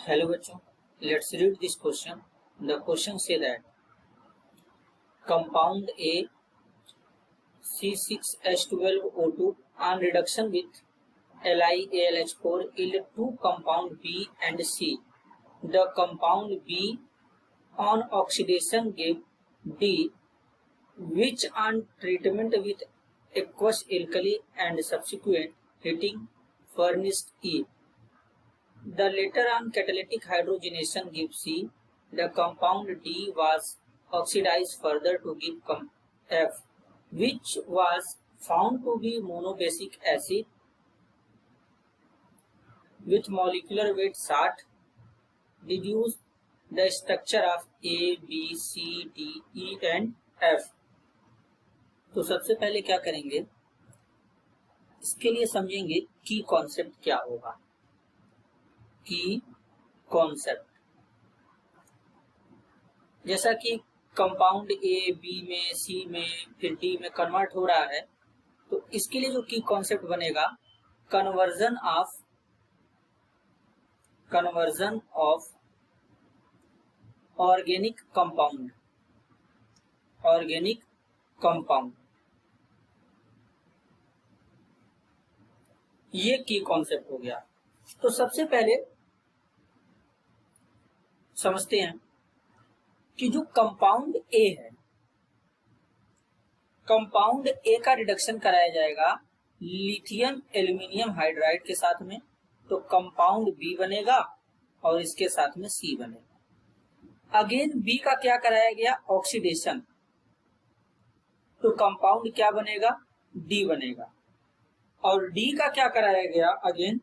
Hello बच्चों, let's read this question. The question say that compound A C6H12O2 on reduction with LiAlH4 yield two compound B and C. The compound B on oxidation gave D, which on treatment with aqueous alkali and subsequent heating furnished E. The later on catalytic hydrogenation gives C. The compound D was oxidized further to give F, which was found to be monobasic acid with molecular weight 60. Deduce the structure of A, B, C, D, E and F. तो सबसे पहले क्या करेंगे, इसके लिए समझेंगे की concept क्या होगा। की कॉन्सेप्ट जैसा कि कंपाउंड ए बी में सी में फिर डी में कन्वर्ट हो रहा है, तो इसके लिए जो की कॉन्सेप्ट बनेगा कन्वर्जन ऑफ ऑर्गेनिक कंपाउंड, ये की कॉन्सेप्ट हो गया। तो सबसे पहले समझते हैं कि जो कंपाउंड ए है, कंपाउंड ए का रिडक्शन कराया जाएगा लिथियम एल्यूमिनियम हाइड्राइड के साथ में, तो कंपाउंड बी बनेगा और इसके साथ में सी बनेगा। अगेन बी का क्या कराया गया, ऑक्सीडेशन, तो कंपाउंड क्या बनेगा, डी बनेगा। और डी का क्या कराया गया, अगेन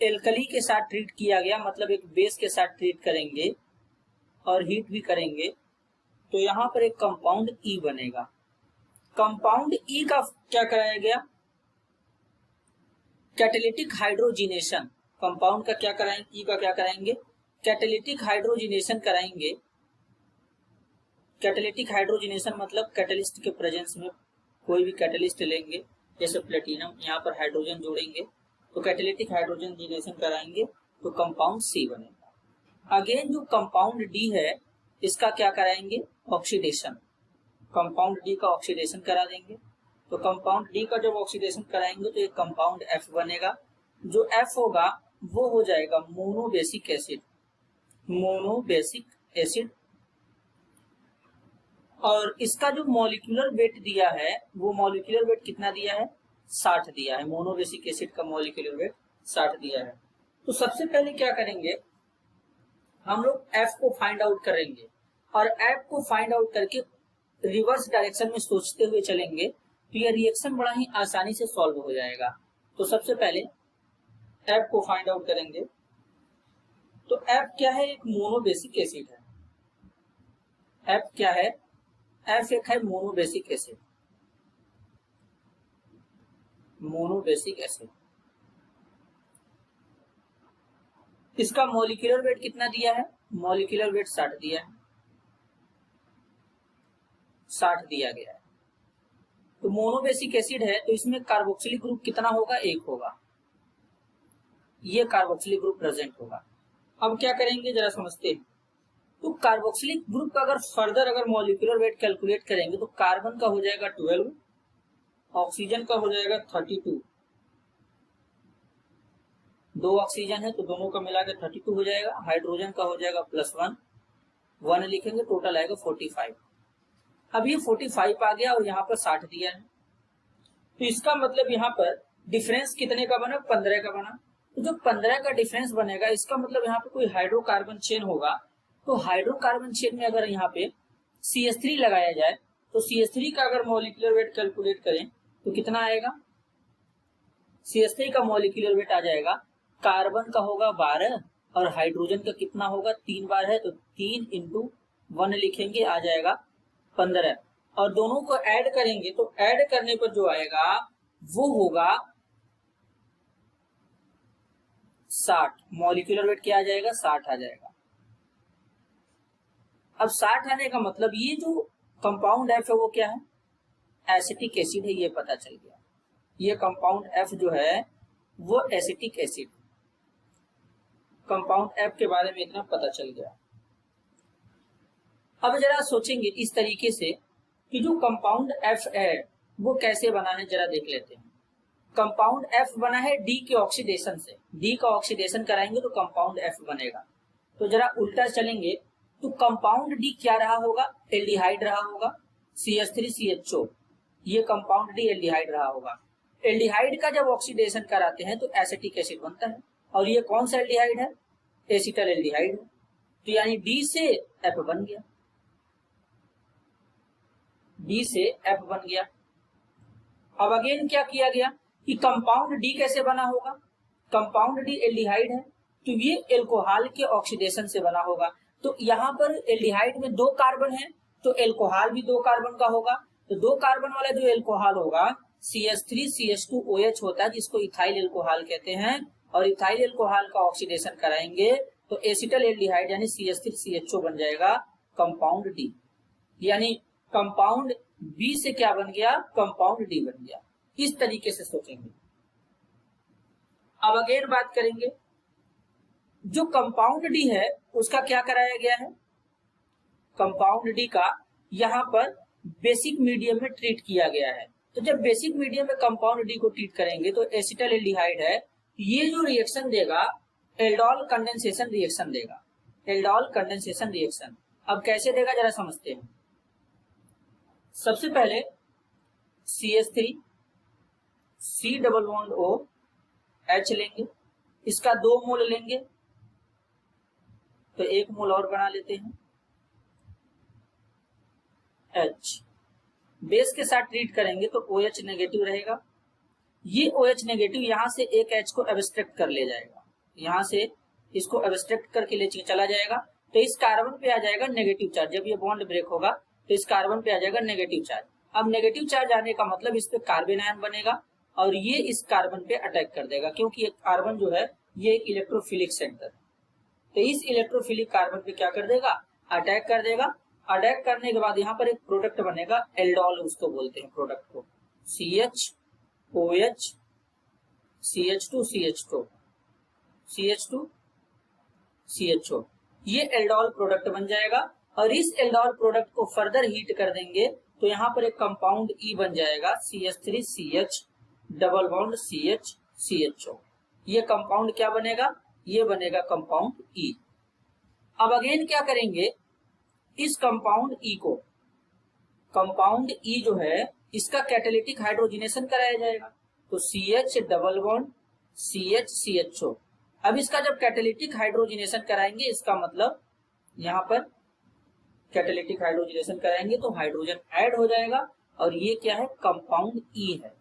एल्कली के साथ ट्रीट किया गया, मतलब एक बेस के साथ ट्रीट करेंगे और हीट भी करेंगे, तो यहां पर एक कंपाउंड ई बनेगा। कंपाउंड ई का क्या कराया गया, कैटालिटिक हाइड्रोजिनेशन। कंपाउंड का क्या कराएंगे, ई का क्या कराएंगे, कैटालिटिक हाइड्रोजिनेशन कराएंगे। कैटालिटिक हाइड्रोजिनेशन मतलब कैटलिस्ट के प्रेजेंस में कोई भी कैटलिस्ट लेंगे, जैसे प्लेटिनम, यहाँ पर हाइड्रोजन जोड़ेंगे तो कैटालिटिक हाइड्रोजनेशन कराएंगे तो कंपाउंड सी बनेगा। अगेन जो कंपाउंड डी है इसका क्या कराएंगे, ऑक्सीडेशन। कंपाउंड डी का ऑक्सीडेशन करा देंगे, तो कंपाउंड डी का जब ऑक्सीडेशन कराएंगे तो एक कंपाउंड एफ बनेगा। जो एफ होगा वो हो जाएगा मोनोबेसिक एसिड। और इसका जो मॉलिक्यूलर वेट दिया है वो मॉलिक्यूलर वेट कितना दिया है, 60 दिया है। मोनोबेसिक एसिड का मॉलिक्यूलर वेट 60 दिया है। तो सबसे पहले क्या करेंगे, हम लोग एफ को फाइंड आउट करेंगे और एफ को फाइंड आउट करके रिवर्स डायरेक्शन में सोचते हुए चलेंगे तो यह रिएक्शन बड़ा ही आसानी से सॉल्व हो जाएगा। तो सबसे पहले एफ को फाइंड आउट करेंगे, तो एफ क्या है, एक मोनोबेसिक एसिड है। एफ क्या है, एफ एक है मोनोबेसिक एसिड। इसका मॉलिक्यूलर वेट कितना दिया है, मॉलिक्यूलर वेट 60 दिया है, 60 दिया गया है। तो मोनोबेसिक एसिड है तो इसमें कार्बोक्सिलिक ग्रुप कितना होगा, एक होगा, ये कार्बोक्सिलिक ग्रुप प्रेजेंट होगा। अब क्या करेंगे जरा समझते हैं। तो कार्बोक्सिलिक ग्रुप का अगर फर्दर मॉलिक्यूलर वेट कैलकुलेट करेंगे तो कार्बन का हो जाएगा 12, ऑक्सीजन का हो जाएगा 32। 2 ऑक्सीजन है तो दोनों का मिला के 32 हो जाएगा। हाइड्रोजन का हो जाएगा +1, 1 लिखेंगे, टोटल आएगा 45। अब ये 45 आ गया और यहाँ पर 60 दिया है, तो इसका मतलब यहाँ पर डिफरेंस कितने का बना, 15 का बना। तो जो 15 का डिफरेंस बनेगा इसका मतलब यहाँ पे कोई हाइड्रोकार्बन चेन होगा, तो हाइड्रोकार्बन चेन में अगर यहाँ पे CH3 लगाया जाए तो CH3 का अगर मॉलिक्यूलर वेट कैलकुलेट करें तो कितना आएगा, CH3 का मॉलिक्यूलर वेट आ जाएगा, कार्बन का होगा 12 और हाइड्रोजन का कितना होगा, 3 बार है तो 3 × 1 लिखेंगे, आ जाएगा 15। और दोनों को ऐड करेंगे तो ऐड करने पर जो आएगा वो होगा 60। मॉलिक्यूलर वेट क्या आ जाएगा, 60 आ जाएगा। अब 60 आने का मतलब ये जो कंपाउंड एफ है वो क्या है, एसिटिक एसिड है, ये पता चल गया। ये कंपाउंड एफ जो है वो एसिटिक एसिड। कंपाउंड एफ के बारे में इतना पता चल गया। अब जरा सोचेंगे इस तरीके से कि जो कंपाउंड एफ है वो कैसे बना है, जरा देख लेते हैं। कंपाउंड एफ बना है डी के ऑक्सीडेशन से, डी का ऑक्सीडेशन कराएंगे तो कंपाउंड एफ बनेगा। तो जरा उल्टा चलेंगे तो कंपाउंड डी क्या रहा होगा, एल्डिहाइड रहा होगा, CH3CHO, ये कंपाउंड डी एल्डिहाइड रहा होगा। एल्डिहाइड का जब ऑक्सीडेशन कराते हैं तो एसिटिक एसिड बनता है, और ये कौन सा एल्डिहाइड है, एसिटल एल्डिहाइड है। तो यानी डी से एफ बन गया, डी से एफ बन गया। अब अगेन क्या किया गया कि कंपाउंड डी कैसे बना होगा, कंपाउंड डी एल्डिहाइड है तो ये एल्कोहल के ऑक्सीडेशन से बना होगा। तो यहाँ पर एल्डिहाइड में 2 कार्बन है तो एल्कोहल भी 2 कार्बन का होगा। तो 2 कार्बन वाला जो एल्कोहल होगा CH3CH2OH होता है, जिसको इथाइल एल्कोहल कहते हैं, और इथाइल एल्कोहल का ऑक्सीडेशन कराएंगे तो एसिटल एल्डिहाइड यानी CH3CHO बन जाएगा कंपाउंड डी। यानी कंपाउंड बी से क्या बन गया, कंपाउंड डी बन गया। इस तरीके से सोचेंगे। अब अगेन बात करेंगे, जो कंपाउंड डी है उसका क्या कराया गया है, कंपाउंड डी का यहाँ पर बेसिक मीडियम में ट्रीट किया गया है। तो जब बेसिक मीडियम में कंपाउंड डी को ट्रीट करेंगे तो एसिटल एल्डिहाइड है, ये जो रिएक्शन देगा एल्डोल कंडेंसेशन रिएक्शन देगा, एल्डोल कंडेंसेशन रिएक्शन। अब कैसे देगा जरा समझते हैं। सबसे पहले CH3 C double bond O H लेंगे, इसका 2 मोल लेंगे तो 1 मोल और बना लेते हैं H। बेस के साथ ट्रीट करेंगे तो OH नेगेटिव रहेगा, ये OH नेगेटिव यहां से एक H को एब्स्ट्रैक्ट कर ले जाएगा, यहां से इसको एब्स्ट्रैक्ट करके ले चला जाएगा तो इस कार्बन पे आ जाएगा नेगेटिव चार्ज। जब ये बॉन्ड ब्रेक होगा तो इस कार्बन पे आ जाएगा नेगेटिव चार्ज। अब नेगेटिव चार्ज आने का मतलब इस पे कार्बन आयन बनेगा और ये इस कार्बन पे अटैक कर देगा, क्योंकि ये कार्बन जो है ये एक इलेक्ट्रोफिलिक सेंटर है। तो इस इलेक्ट्रोफिलिक कार्बन पे क्या कर देगा, अटैक कर देगा। अटैक करने के बाद यहाँ पर एक प्रोडक्ट बनेगा एल्डोल, उसको बोलते हैं प्रोडक्ट को, CHOH CH2CH2 CH2CHO, ये एल्डोल प्रोडक्ट बन जाएगा। और इस एल्डोल प्रोडक्ट को फर्दर हीट कर देंगे तो यहाँ पर एक कंपाउंड E बन जाएगा, CH3CH डबल बॉन्ड CH ये कंपाउंड क्या बनेगा, ये बनेगा कंपाउंड E। अब अगेन क्या करेंगे, इस कंपाउंड E को, कंपाउंड E जो है इसका कैटालिटिक हाइड्रोजनेशन कराया जाएगा तो CH डबल बॉन्ड CH। अब इसका जब कैटालिटिक हाइड्रोजनेशन कराएंगे इसका मतलब यहाँ पर कैटालिटिक हाइड्रोजनेशन कराएंगे तो हाइड्रोजन ऐड हो जाएगा और ये क्या है, कंपाउंड E है।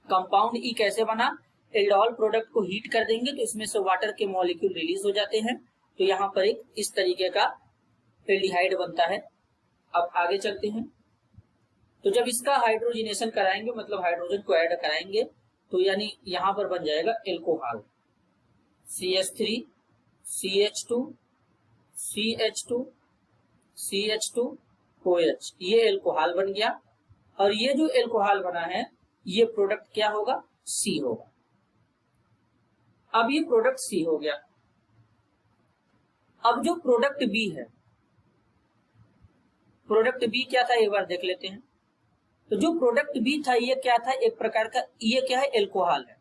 कंपाउंड E कैसे बना, एल्डोल प्रोडक्ट को हीट कर देंगे तो इसमें से वाटर के मॉलिक्यूल रिलीज हो जाते हैं, तो यहाँ पर एक इस तरीके का एल्डिहाइड बनता है। अब आगे चलते हैं, तो जब इसका हाइड्रोजनेशन कराएंगे मतलब हाइड्रोजन को ऐड कराएंगे तो यानी यहाँ पर बन जाएगा एल्कोहल, CH3 CH2 CH2OH, ये एल्कोहल बन गया। और ये जो एल्कोहल बना है ये प्रोडक्ट क्या होगा, C होगा। अब ये प्रोडक्ट C हो गया। अब जो प्रोडक्ट B है, प्रोडक्ट B क्या था एक बार देख लेते हैं। तो जो प्रोडक्ट B था ये क्या था, एक प्रकार का, ये क्या है, एल्कोहल है,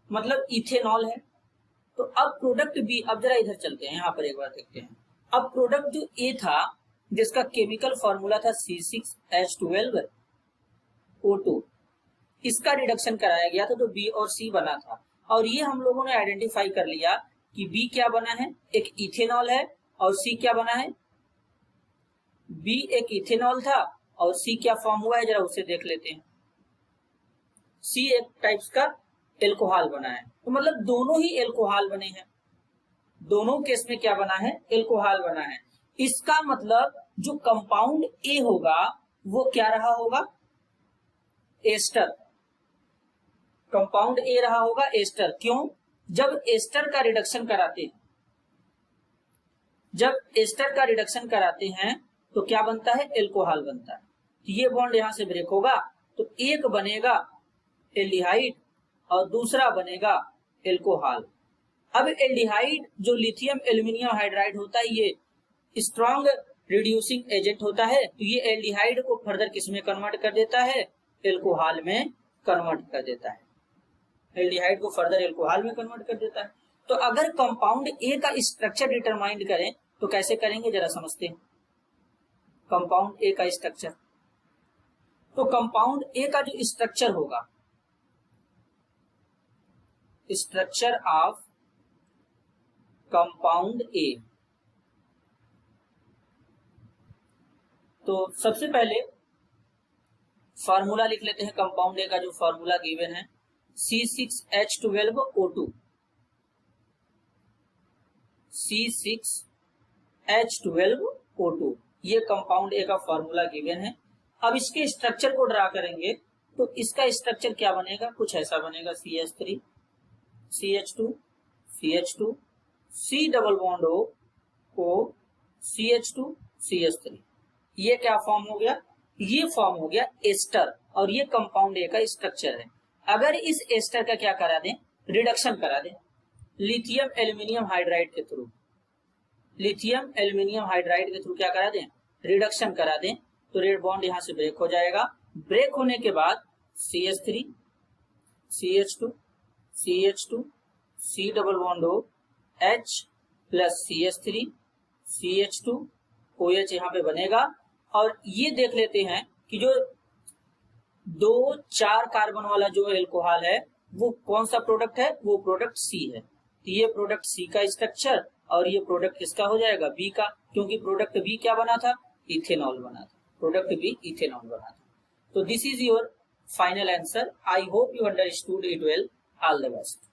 मतलब इथेनॉल है। तो अब प्रोडक्ट B, अब जरा इधर चलते हैं, यहाँ पर एक बार देखते हैं। अब प्रोडक्ट जो A था जिसका केमिकल फॉर्मूला था C6H12O2, इसका रिडक्शन कराया गया था तो B और C बना था। और ये हम लोगों ने आइडेंटिफाई कर लिया कि B क्या बना है, एक इथेनॉल है, और C क्या बना है, B एक इथेनॉल था और C क्या फॉर्म हुआ है जरा उसे देख लेते हैं। C एक टाइप्स का एल्कोहल बना है, तो मतलब दोनों ही एल्कोहल बने हैं, दोनों केस में क्या बना है, एल्कोहल बना है। इसका मतलब जो कंपाउंड A होगा वो क्या रहा होगा, एस्टर। कंपाउंड A रहा होगा एस्टर। क्यों, जब एस्टर का रिडक्शन कराते हैं, जब एस्टर का रिडक्शन कराते हैं तो क्या बनता है, एल्कोहल बनता है। तो ये बॉन्ड यहां से ब्रेक होगा तो एक बनेगा एल्डिहाइड और दूसरा बनेगा एल्कोहल। अब एल्डिहाइड जो लिथियम एल्यूमिनियम हाइड्राइड होता है ये स्ट्रॉन्ग रिड्यूसिंग एजेंट होता है, तो ये एल्डिहाइड को फर्दर किस में कन्वर्ट कर देता है, एल्कोहल में कन्वर्ट कर देता है, एल्डिहाइड को फर्दर एल्कोहल में कन्वर्ट कर देता है। तो अगर कंपाउंड ए का स्ट्रक्चर डिटरमाइन करें तो कैसे करेंगे जरा समझते हैं। कंपाउंड ए का स्ट्रक्चर, तो कंपाउंड ए का जो स्ट्रक्चर होगा, स्ट्रक्चर ऑफ कंपाउंड ए, तो सबसे पहले फार्मूला लिख लेते हैं कंपाउंड ए का। जो फार्मूला गिवन है C6H12O2, C6H12O2, ये कंपाउंड ए का फार्मूला गिवन है। अब इसके स्ट्रक्चर को ड्रा करेंगे तो इसका स्ट्रक्चर क्या बनेगा, कुछ ऐसा बनेगा, CH3 CH2 CH2 C double bond O CH2 CH3, ये क्या फॉर्म हो गया, ये फॉर्म हो गया एस्टर, और ये कंपाउंड ए का स्ट्रक्चर है। अगर इस एस्टर का क्या करा दें, रिडक्शन करा दें लिथियम एल्यूमिनियम हाइड्राइड के थ्रू, लिथियम एल्यूमिनियम हाइड्राइड के थ्रू क्या करा दें, रिडक्शन करा दें, तो रेड बॉन्ड यहां से ब्रेक हो जाएगा। ब्रेक होने के बाद CH3 CH2 CH2 C double bond O H plus CH3 CH2 OH यहाँ पे बनेगा। और ये देख लेते हैं कि जो 2-4 कार्बन वाला जो एल्कोहल है वो कौन सा प्रोडक्ट है, वो प्रोडक्ट C है। तो ये प्रोडक्ट C का स्ट्रक्चर और ये प्रोडक्ट किसका हो जाएगा, B का, क्योंकि प्रोडक्ट B क्या बना था, इथेनॉल बना था, प्रोडक्ट B इथेनॉल बना था। तो this is your final answer. I hope you understood it well. All the best.